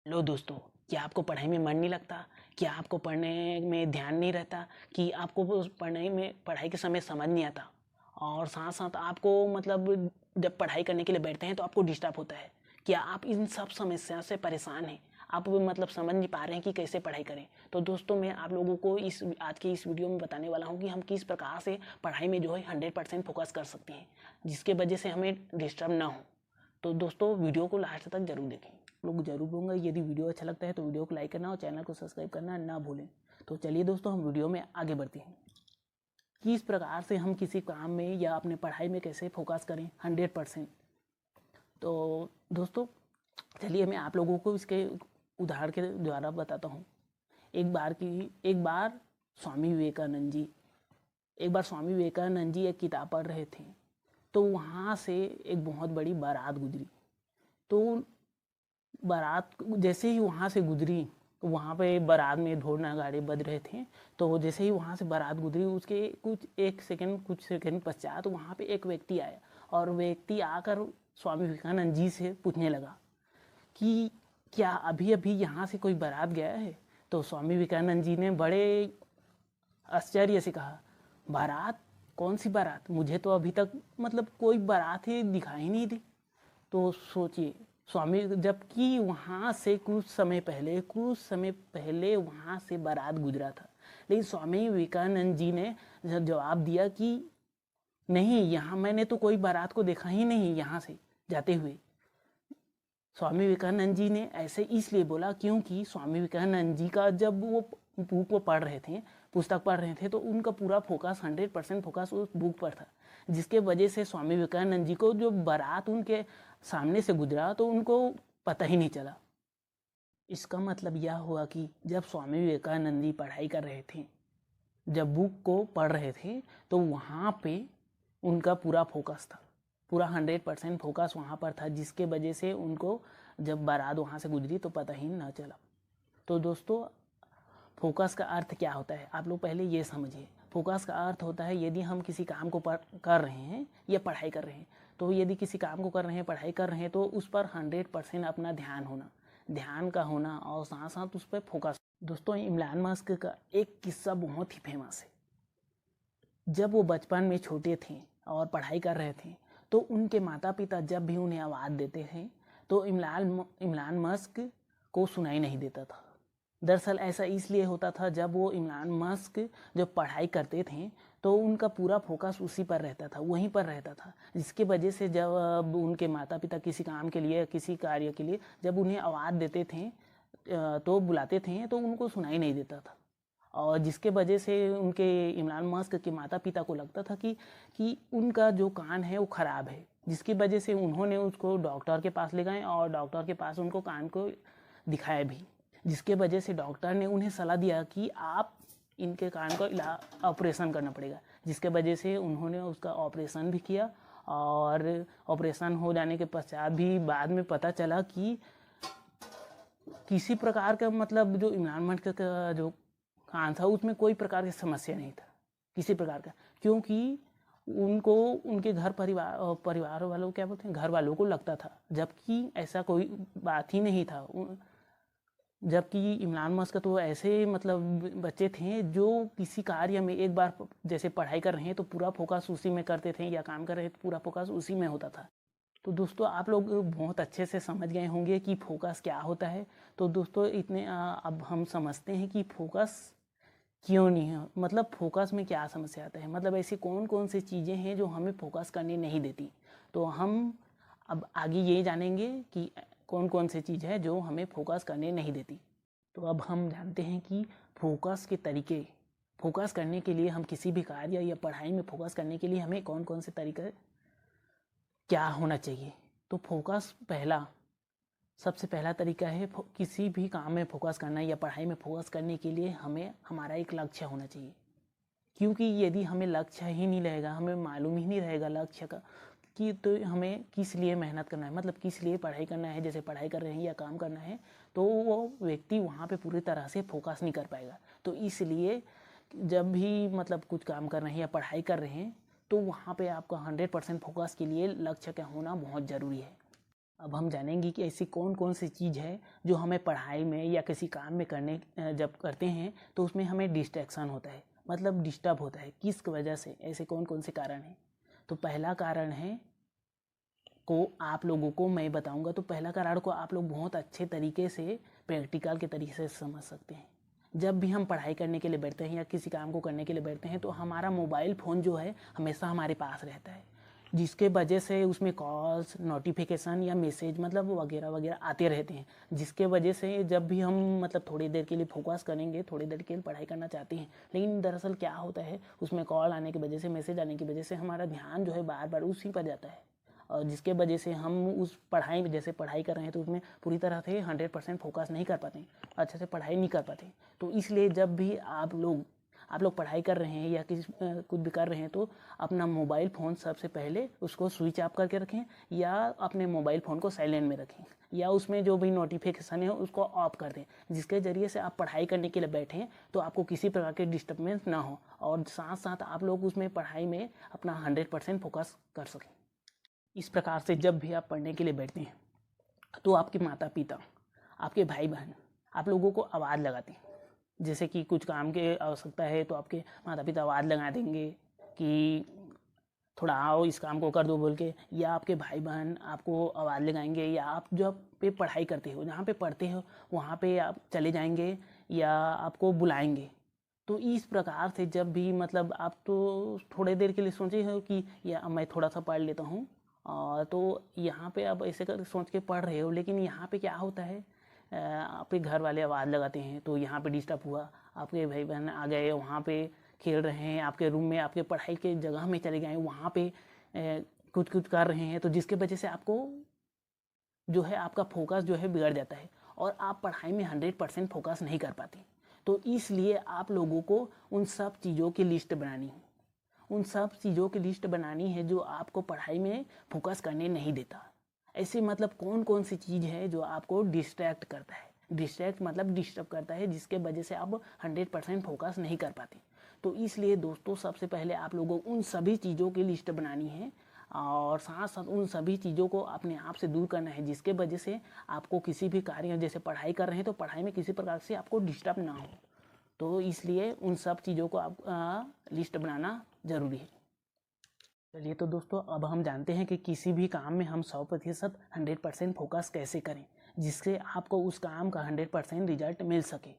लो दोस्तों, क्या आपको पढ़ाई में मन नहीं लगता? क्या आपको पढ़ने में ध्यान नहीं रहता? कि आपको वो पढ़ाई के समय समझ नहीं आता? और साथ साथ आपको मतलब जब पढ़ाई करने के लिए बैठते हैं तो आपको डिस्टर्ब होता है। क्या आप इन सब समस्या से परेशान हैं? आप मतलब समझ नहीं पा रहे हैं कि कैसे पढ़ाई करें? तो दोस्तों, मैं आप लोगों को इस आज के इस वीडियो में बताने वाला हूँ कि हम किस प्रकार से पढ़ाई में जो है 100% फोकस कर सकते हैं, जिसके वजह से हमें डिस्टर्ब ना हो। तो दोस्तों, वीडियो को लास्ट तक जरूर देखें। लोग जरूर बोलूँगा, यदि वीडियो अच्छा लगता है तो वीडियो को लाइक करना और चैनल को सब्सक्राइब करना ना भूलें। तो चलिए दोस्तों, हम वीडियो में आगे बढ़ते हैं। किस प्रकार से हम किसी काम में या अपने पढ़ाई में कैसे फोकस करें 100%। तो दोस्तों, चलिए मैं आप लोगों को इसके उदाहरण के द्वारा बताता हूँ। एक बार स्वामी विवेकानंद जी एक किताब पढ़ रहे थे। तो वहाँ से एक बहुत बड़ी बारात गुजरी। तो बारात जैसे ही वहाँ से गुजरी, वहाँ पे बारात में ढोल नगाड़े बज रहे थे। तो जैसे ही वहाँ से बारात गुजरी, उसके कुछ सेकंड पश्चात वहाँ पे एक व्यक्ति आया। और व्यक्ति आकर स्वामी विवेकानंद जी से पूछने लगा कि क्या अभी अभी यहाँ से कोई बारात गया है? तो स्वामी विवेकानंद जी ने बड़े आश्चर्य से कहा, बारात? कौन सी बारात? मुझे तो अभी तक मतलब कोई बारात ही दिखाई नहीं दी। तो सोचिए, स्वामी जबकि वहाँ से कुछ समय पहले वहाँ से बारात गुजरा था, लेकिन स्वामी विवेकानंद जी ने जवाब दिया कि नहीं, यहाँ मैंने तो कोई बारात को देखा ही नहीं यहाँ से जाते हुए। स्वामी विवेकानंद जी ने ऐसे इसलिए बोला क्योंकि स्वामी विवेकानंद जी का जब वो बुक को पढ़ रहे थे, पुस्तक पढ़ रहे थे, तो उनका पूरा फोकस 100% फोकस उस बुक पर था, जिसके वजह से स्वामी विवेकानंद जी को जो बारात उनके सामने से गुजरा तो उनको पता ही नहीं चला। इसका मतलब यह हुआ कि जब स्वामी विवेकानंद जी पढ़ाई कर रहे थे, जब बुक को पढ़ रहे थे, तो वहाँ पे उनका पूरा फोकस था, पूरा 100% फोकस वहाँ पर था, जिसके वजह से उनको जब बारात वहाँ से गुजरी तो पता ही ना चला। तो दोस्तों, फोकस का अर्थ क्या होता है आप लोग पहले ये समझिए। फोकस का अर्थ होता है यदि हम किसी काम को कर रहे हैं या पढ़ाई कर रहे हैं, तो यदि किसी काम को कर रहे हैं, पढ़ाई कर रहे हैं, तो उस पर 100% अपना ध्यान का होना और साथ साथ उस पर फोकस। दोस्तों, इमरान मस्क का एक किस्सा बहुत ही फेमस है। जब वो बचपन में छोटे थे और पढ़ाई कर रहे थे, तो उनके माता पिता जब भी उन्हें आवाज़ देते थे तो इमरान मस्क को सुनाई नहीं देता था। दरअसल ऐसा इसलिए होता था, जब वो इमरान मस्क जब पढ़ाई करते थे तो उनका पूरा फोकस उसी पर रहता था, वहीं पर रहता था, जिसकी वजह से जब उनके माता पिता किसी काम के लिए, किसी कार्य के लिए जब उन्हें आवाज़ देते थे तो बुलाते थे, तो उनको सुनाई नहीं देता था। और जिसके वजह से उनके इमरान मस्क के माता पिता को लगता था कि उनका जो कान है वो ख़राब है, जिसकी वजह से उन्होंने उसको डॉक्टर के पास ले गए और डॉक्टर के पास उनको कान को दिखाया भी, जिसके वजह से डॉक्टर ने उन्हें सलाह दिया कि आप इनके कान को ऑपरेशन करना पड़ेगा, जिसके वजह से उन्होंने उसका ऑपरेशन भी किया। और ऑपरेशन हो जाने के पश्चात भी बाद में पता चला कि किसी प्रकार का मतलब जो इमरान मस्क का जो कान था उसमें कोई प्रकार की समस्या नहीं था, किसी प्रकार का, क्योंकि उनको उनके परिवार वालों, क्या बोलते हैं, घर वालों को लगता था, जबकि ऐसा कोई बात ही नहीं था। जबकि इमरान मस्क तो ऐसे मतलब बच्चे थे जो किसी कार्य में एक बार जैसे पढ़ाई कर रहे हैं तो पूरा फोकस उसी में करते थे, या काम कर रहे हैं तो पूरा फोकस उसी में होता था। तो दोस्तों, आप लोग बहुत अच्छे से समझ गए होंगे कि फोकस क्या होता है। तो दोस्तों, अब हम समझते हैं कि फोकस क्यों नहीं है, मतलब फोकस में क्या समस्या आता है, मतलब ऐसी कौन कौन सी चीज़ें हैं जो हमें फोकस करने नहीं देती। तो हम अब आगे ये जानेंगे कि कौन कौन सी चीज़ है जो हमें फोकस करने नहीं देती। तो अब हम जानते हैं कि फोकस के तरीके, फोकस करने के लिए हम किसी भी कार्य या पढ़ाई में फोकस करने के लिए हमें कौन कौन से तरीके क्या होना चाहिए। तो सबसे पहला तरीका है किसी भी काम में फोकस करना या पढ़ाई में फोकस करने के लिए हमें हमारा एक लक्ष्य होना चाहिए। क्योंकि यदि हमें लक्ष्य ही नहीं रहेगा, हमें मालूम ही नहीं रहेगा लक्ष्य का कि तो हमें किस लिए मेहनत करना है, मतलब किस लिए पढ़ाई करना है, जैसे पढ़ाई कर रहे हैं या काम करना है, तो वो व्यक्ति वहाँ पे पूरी तरह से फोकस नहीं कर पाएगा। तो इसलिए जब भी मतलब कुछ काम कर रहे हैं या पढ़ाई कर रहे हैं, तो वहाँ पे आपका 100% फोकस के लिए लक्ष्य का होना बहुत ज़रूरी है। अब हम जानेंगे कि ऐसी कौन कौन सी चीज़ है जो हमें पढ़ाई में या किसी काम में करने जब करते हैं तो उसमें हमें डिस्ट्रैक्शन होता है, मतलब डिस्टर्ब होता है। किस वजह से, ऐसे कौन कौन से कारण हैं? तो पहला कारण है को आप लोगों को मैं बताऊंगा। तो पहला कारण को आप लोग बहुत अच्छे तरीके से प्रैक्टिकल के तरीके से समझ सकते हैं। जब भी हम पढ़ाई करने के लिए बैठते हैं या किसी काम को करने के लिए बैठते हैं तो हमारा मोबाइल फ़ोन जो है हमेशा हमारे पास रहता है, जिसके वजह से उसमें कॉल्स, नोटिफिकेशन या मैसेज मतलब वगैरह वगैरह आते रहते हैं, जिसके वजह से जब भी हम मतलब थोड़ी देर के लिए फोकस करेंगे, थोड़ी देर के लिए पढ़ाई करना चाहते हैं, लेकिन दरअसल क्या होता है उसमें कॉल आने की वजह से, मैसेज आने की वजह से हमारा ध्यान जो है बार बार उसी पर जाता है, और जिसके वजह से हम उस पढ़ाई में, जैसे पढ़ाई कर रहे हैं तो उसमें पूरी तरह से 100% फोकस नहीं कर पाते, अच्छे से पढ़ाई नहीं कर पाते। तो इसलिए जब भी आप लोग पढ़ाई कर रहे हैं या कुछ भी कर रहे हैं तो अपना मोबाइल फ़ोन सबसे पहले उसको स्विच ऑफ करके रखें, या अपने मोबाइल फ़ोन को साइलेंट में रखें, या उसमें जो भी नोटिफिकेशन है उसको ऑफ कर दें, जिसके ज़रिए से आप पढ़ाई करने के लिए बैठें तो आपको किसी प्रकार के डिस्टर्बेंस ना हो, और साथ साथ आप लोग उसमें पढ़ाई में अपना 100% फोकस कर सकें। इस प्रकार से जब भी आप पढ़ने के लिए बैठते हैं तो आपके माता पिता, आपके भाई बहन आप लोगों को आवाज़ लगाते हैं। जैसे कि कुछ काम की आवश्यकता है तो आपके माता पिता आवाज़ लगा देंगे कि थोड़ा आओ इस काम को कर दो बोल के, या आपके भाई बहन आपको आवाज़ लगाएंगे, या आप जब पे पढ़ाई करते हो, जहाँ पे पढ़ते हो वहाँ पे आप चले जाएंगे या आपको बुलाएंगे। तो इस प्रकार से जब भी मतलब आप तो थोड़े देर के लिए सोचे हो कि या मैं थोड़ा सा पढ़ लेता हूँ, तो यहाँ पे आप ऐसे कर सोच के पढ़ रहे हो, लेकिन यहाँ पे क्या होता है आपके घर वाले आवाज़ लगाते हैं तो यहाँ पे डिस्टर्ब हुआ, आपके भाई बहन आ गए वहाँ पे खेल रहे हैं, आपके रूम में आपके पढ़ाई के जगह में चले गए वहाँ पे कुछ कुछ कर रहे हैं, तो जिसके वजह से आपको जो है आपका फोकस जो है बिगड़ जाता है और आप पढ़ाई में 100% फोकस नहीं कर पाते। तो इसलिए आप लोगों को उन सब चीज़ों की लिस्ट बनानी है, उन सब चीज़ों की लिस्ट बनानी है जो आपको पढ़ाई में फोकस करने नहीं देता। ऐसे मतलब कौन कौन सी चीज़ है जो आपको डिस्ट्रैक्ट करता है, डिस्ट्रैक्ट मतलब डिस्टर्ब करता है, जिसके वजह से आप 100% फोकस नहीं कर पाते। तो इसलिए दोस्तों सबसे पहले आप लोगों को उन सभी चीज़ों की लिस्ट बनानी है और साथ साथ उन सभी चीज़ों को अपने आप से दूर करना है, जिसके वजह से आपको किसी भी कार्य, जैसे पढ़ाई कर रहे हैं तो पढ़ाई में किसी प्रकार से आपको डिस्टर्ब ना हो। तो इसलिए उन सब चीज़ों को आप लिस्ट बनाना ज़रूरी है। चलिए तो दोस्तों अब हम जानते हैं कि किसी भी काम में हम 100% 100% फोकस कैसे करें, जिससे आपको उस काम का 100% रिजल्ट मिल सके।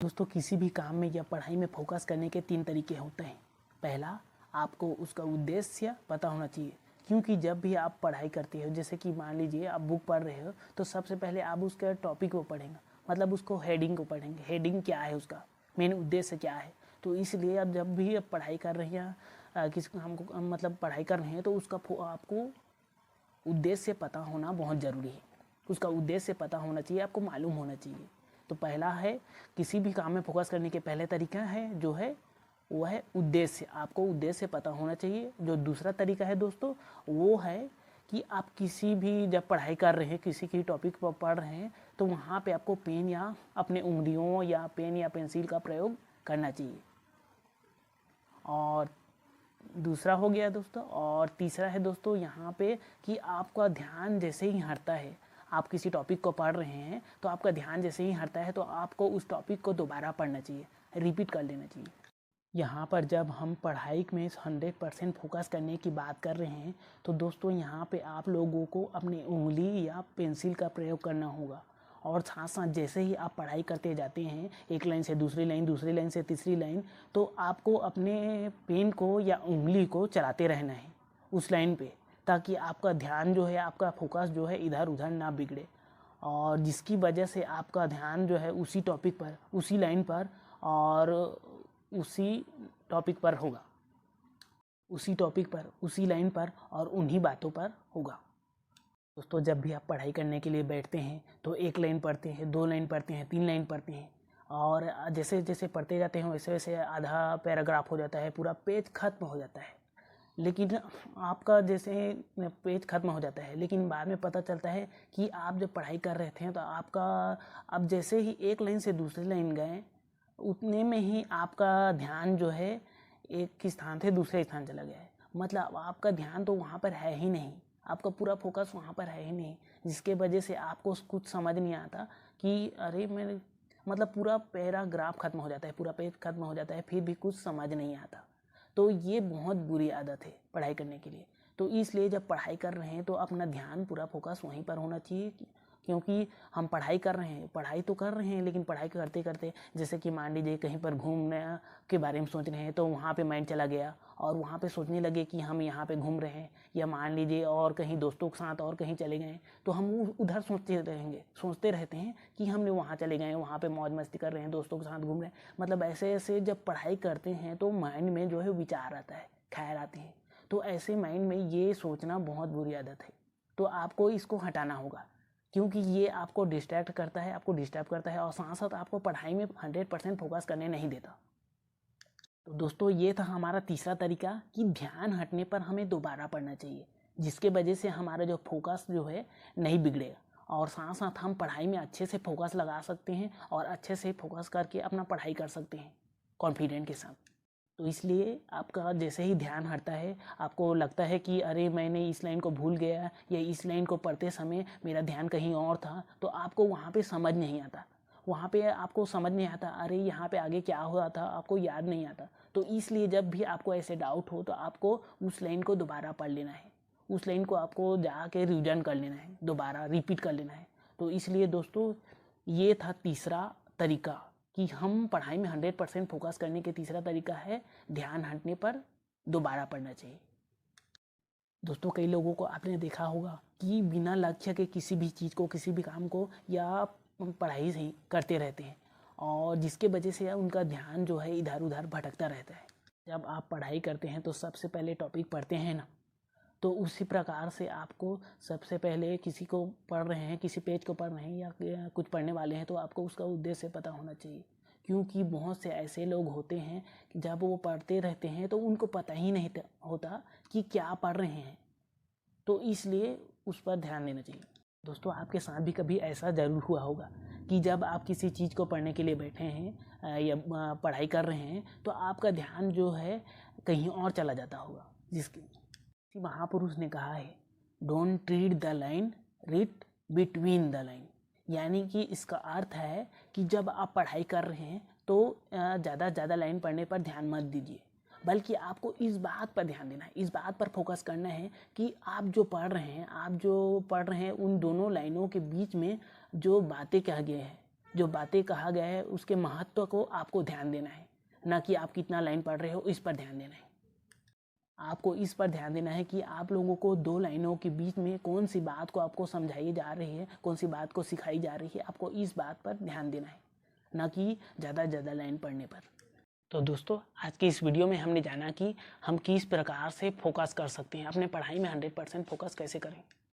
दोस्तों किसी भी काम में या पढ़ाई में फोकस करने के 3 तरीके होते हैं। पहला, आपको उसका उद्देश्य पता होना चाहिए, क्योंकि जब भी आप पढ़ाई करते हो, जैसे कि मान लीजिए आप बुक पढ़ रहे हो तो सबसे पहले आप उसके टॉपिक को पढ़ेंगे, मतलब उसको हेडिंग को पढ़ेंगे, हेडिंग क्या है, उसका मेन उद्देश्य क्या है। तो इसलिए अब जब भी आप पढ़ाई कर रहे हैं, किसी काम को मतलब पढ़ाई कर रहे हैं तो उसका आपको उद्देश्य पता होना बहुत ज़रूरी है, उसका उद्देश्य पता होना चाहिए, आपको मालूम होना चाहिए। तो पहला है, किसी भी काम में फोकस करने के पहले तरीका है जो है वो है उद्देश्य, आपको उद्देश्य पता होना चाहिए। जो दूसरा तरीका है दोस्तों वो है कि आप किसी भी जब पढ़ाई कर रहे हैं, किसी की टॉपिक पर पढ़ रहे हैं तो वहाँ पे आपको पेन या अपने उंगलियों या पेन या पेंसिल का प्रयोग करना चाहिए। और दूसरा हो गया दोस्तों, और तीसरा है दोस्तों यहाँ पे कि आपका ध्यान जैसे ही हटता है, आप किसी टॉपिक को पढ़ रहे हैं तो आपका ध्यान जैसे ही हटता है तो आपको उस टॉपिक को दोबारा पढ़ना चाहिए, रिपीट कर लेना चाहिए। यहाँ पर जब हम पढ़ाई में 100% फोकस करने की बात कर रहे हैं तो दोस्तों यहाँ पे आप लोगों को अपनी उंगली या पेंसिल का प्रयोग करना होगा, और साथ साथ जैसे ही आप पढ़ाई करते जाते हैं एक लाइन से दूसरी लाइन, दूसरी लाइन से तीसरी लाइन, तो आपको अपने पेन को या उंगली को चलाते रहना है उस लाइन पे, ताकि आपका ध्यान जो है, आपका फोकस जो है इधर उधर ना बिगड़े, और जिसकी वजह से आपका ध्यान जो है उसी टॉपिक पर, उसी लाइन पर और उसी टॉपिक पर होगा, उसी टॉपिक पर, उसी लाइन पर और उन्हीं बातों पर होगा। दोस्तों जब भी आप पढ़ाई करने के लिए बैठते हैं तो 1 लाइन पढ़ते हैं, 2 लाइन पढ़ते हैं, 3 लाइन पढ़ते हैं, और जैसे जैसे पढ़ते जाते हैं वैसे वैसे आधा पैराग्राफ हो जाता है, पूरा पेज खत्म हो जाता है। लेकिन आपका जैसे पेज खत्म हो जाता है, लेकिन बाद में पता चलता है कि आप जब पढ़ाई कर रहे थे तो आपका, अब जैसे ही 1 लाइन से दूसरी लाइन गए उतने में ही आपका ध्यान जो है एक स्थान से दूसरे स्थान चला गया है, मतलब आपका ध्यान तो वहाँ पर है ही नहीं, आपका पूरा फोकस वहाँ पर है ही नहीं, जिसके वजह से आपको कुछ समझ नहीं आता कि अरे मैं मतलब पूरा पैराग्राफ खत्म हो जाता है, पूरा पेज खत्म हो जाता है, फिर भी कुछ समझ नहीं आता। तो ये बहुत बुरी आदत है पढ़ाई करने के लिए। तो इसलिए जब पढ़ाई कर रहे हैं तो अपना ध्यान पूरा फोकस वहीं पर होना चाहिए, क्योंकि हम पढ़ाई कर रहे हैं, पढ़ाई तो कर रहे हैं, लेकिन पढ़ाई करते करते जैसे कि मान लीजिए कहीं पर घूमने के बारे में सोच रहे हैं तो वहाँ पे माइंड चला गया और वहाँ पे सोचने लगे कि हम यहाँ पे घूम रहे हैं, या मान लीजिए और कहीं दोस्तों के साथ और कहीं चले गए तो हम उधर सोचते रहते हैं कि हमने वहाँ चले गए, वहाँ पे मौज मस्ती कर रहे हैं, दोस्तों के साथ घूम रहे हैं। मतलब ऐसे ऐसे जब पढ़ाई करते हैं तो माइंड में जो है विचार आता है, ख्याल आते हैं। तो ऐसे माइंड में ये सोचना बहुत बुरी आदत है। तो आपको इसको हटाना होगा, क्योंकि ये आपको डिस्ट्रैक्ट करता है, आपको डिस्टर्ब करता है और साथ साथ आपको पढ़ाई में 100% फोकस करने नहीं देता। तो दोस्तों ये था हमारा तीसरा तरीका कि ध्यान हटने पर हमें दोबारा पढ़ना चाहिए, जिसके वजह से हमारा जो फोकस जो है नहीं बिगड़ेगा और साथ साथ हम पढ़ाई में अच्छे से फोकस लगा सकते हैं और अच्छे से फोकस करके अपना पढ़ाई कर सकते हैं कॉन्फिडेंट के साथ। तो इसलिए आपका जैसे ही ध्यान हटता है, आपको लगता है कि अरे मैंने इस लाइन को भूल गया या इस लाइन को पढ़ते समय मेरा ध्यान कहीं और था, तो आपको वहाँ पे समझ नहीं आता, वहाँ पे आपको समझ नहीं आता, अरे यहाँ पे आगे क्या हुआ था आपको याद नहीं आता। तो इसलिए जब भी आपको ऐसे डाउट हो तो आपको उस लाइन को दोबारा पढ़ लेना है, उस लाइन को आपको जाके रिविजन कर लेना है, दोबारा रिपीट कर लेना है। तो इसलिए दोस्तों ये था तीसरा तरीका कि हम पढ़ाई में 100% फोकस करने के तीसरा तरीका है ध्यान हटने पर दोबारा पढ़ना चाहिए। दोस्तों कई लोगों को आपने देखा होगा कि बिना लक्ष्य के किसी भी चीज़ को, किसी भी काम को या पढ़ाई से ही करते रहते हैं और जिसके वजह से उनका ध्यान जो है इधर उधर भटकता रहता है। जब आप पढ़ाई करते हैं तो सबसे पहले टॉपिक पढ़ते हैं ना, तो उसी प्रकार से आपको सबसे पहले किसी को पढ़ रहे हैं, किसी पेज को पढ़ रहे हैं या कुछ पढ़ने वाले हैं तो आपको उसका उद्देश्य पता होना चाहिए, क्योंकि बहुत से ऐसे लोग होते हैं कि जब वो पढ़ते रहते हैं तो उनको पता ही नहीं होता कि क्या पढ़ रहे हैं। तो इसलिए उस पर ध्यान देना चाहिए। दोस्तों आपके साथ भी कभी ऐसा ज़रूर हुआ होगा कि जब आप किसी चीज़ को पढ़ने के लिए बैठे हैं या पढ़ाई कर रहे हैं तो आपका ध्यान जो है कहीं और चला जाता होगा। जिसके महापुरुष ने कहा है, don't read the line, read between the line. यानी कि इसका अर्थ है कि जब आप पढ़ाई कर रहे हैं तो ज़्यादा लाइन पढ़ने पर ध्यान मत दीजिए, बल्कि आपको इस बात पर ध्यान देना है, इस बात पर फोकस करना है कि आप जो पढ़ रहे हैं उन दोनों लाइनों के बीच में जो बातें कहा गया है उसके महत्व को आपको ध्यान देना है, ना कि आप कितना लाइन पढ़ रहे हो इस पर ध्यान देना है। आपको इस पर ध्यान देना है कि आप लोगों को दो लाइनों के बीच में कौन सी बात को आपको समझाई जा रही है, कौन सी बात को सिखाई जा रही है, आपको इस बात पर ध्यान देना है, ना कि ज़्यादा लाइन पढ़ने पर। तो दोस्तों आज की इस वीडियो में हमने जाना कि हम किस प्रकार से फोकस कर सकते हैं, अपने पढ़ाई में 100% फोकस कैसे करें।